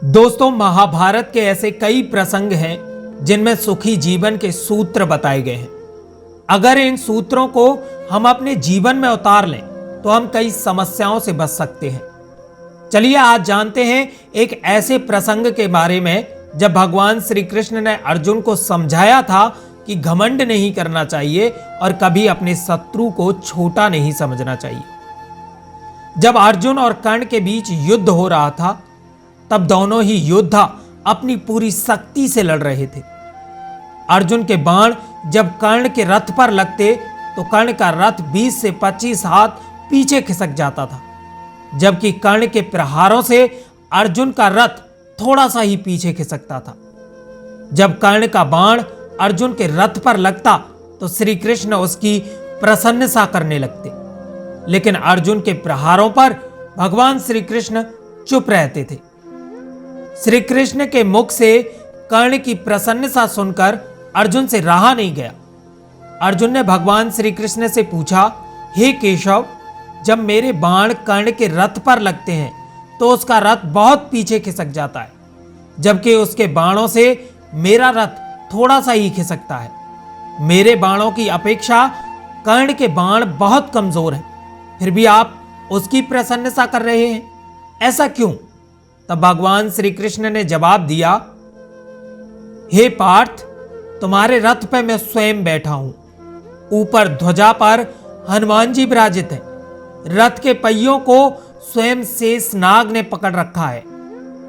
दोस्तों, महाभारत के ऐसे कई प्रसंग हैं जिनमें सुखी जीवन के सूत्र बताए गए हैं। अगर इन सूत्रों को हम अपने जीवन में उतार लें तो हम कई समस्याओं से बच सकते हैं। चलिए आज जानते हैं एक ऐसे प्रसंग के बारे में जब भगवान श्री कृष्ण ने अर्जुन को समझाया था कि घमंड नहीं करना चाहिए और कभी अपने शत्रु को छोटा नहीं समझना चाहिए। जब अर्जुन और कर्ण के बीच युद्ध हो रहा था तब दोनों ही योद्धा अपनी पूरी शक्ति से लड़ रहे थे। अर्जुन के बाण जब कर्ण के रथ पर लगते तो कर्ण का रथ 20 से 25 हाथ पीछे खिसक जाता था, जबकि कर्ण के प्रहारों से अर्जुन का रथ थोड़ा सा ही पीछे खिसकता था। जब कर्ण का बाण अर्जुन के रथ पर लगता तो श्री कृष्ण उसकी प्रशंसा करने लगते, लेकिन अर्जुन के प्रहारों पर भगवान श्री कृष्ण चुप रहते थे। श्री कृष्ण के मुख से कर्ण की प्रशंसा सुनकर अर्जुन से रहा नहीं गया। अर्जुन ने भगवान श्री कृष्ण से पूछा, हे केशव, जब मेरे बाण कर्ण के रथ पर लगते हैं तो उसका रथ बहुत पीछे खिसक जाता है, जबकि उसके बाणों से मेरा रथ थोड़ा सा ही खिसकता है। मेरे बाणों की अपेक्षा कर्ण के बाण बहुत कमजोर हैं, फिर भी आप उसकी प्रशंसा कर रहे हैं, ऐसा क्यों? तब भगवान श्री कृष्ण ने जवाब दिया, हे पार्थ, तुम्हारे रथ पर मैं स्वयं बैठा हूं। ऊपर ध्वजा पर हनुमान जी विराजित हैं। रथ के पहियों को स्वयं शेषनाग ने पकड़ रखा है।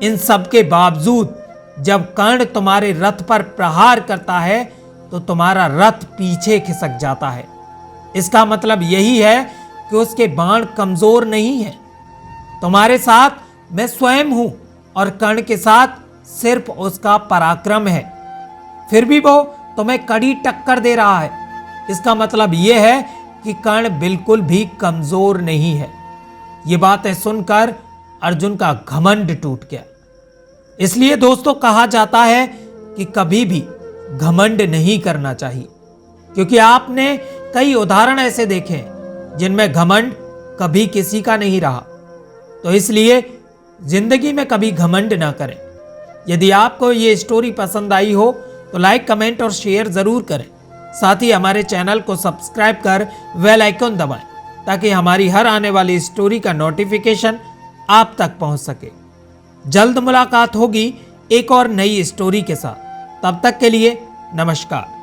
इन सब के बावजूद जब कर्ण तुम्हारे रथ पर प्रहार करता है तो तुम्हारा रथ पीछे खिसक जाता है। इसका मतलब यही है कि उसके बाण कमजोर नहीं है। तुम्हारे साथ मैं स्वयं हूं और कर्ण के साथ सिर्फ उसका पराक्रम है, फिर भी वो तुम्हें कड़ी टक्कर दे रहा है। इसका मतलब यह है कि कर्ण बिल्कुल भी कमजोर नहीं है। ये बातें सुनकर अर्जुन का घमंड टूट गया। इसलिए दोस्तों कहा जाता है कि कभी भी घमंड नहीं करना चाहिए, क्योंकि आपने कई उदाहरण ऐसे देखे हैं जिनमें घमंड कभी किसी का नहीं रहा। तो इसलिए जिंदगी में कभी घमंड ना करें। यदि आपको ये स्टोरी पसंद आई हो तो लाइक, कमेंट और शेयर जरूर करें। साथ ही हमारे चैनल को सब्सक्राइब कर बेल आइकन दबाएं ताकि हमारी हर आने वाली स्टोरी का नोटिफिकेशन आप तक पहुंच सके। जल्द मुलाकात होगी एक और नई स्टोरी के साथ। तब तक के लिए नमस्कार।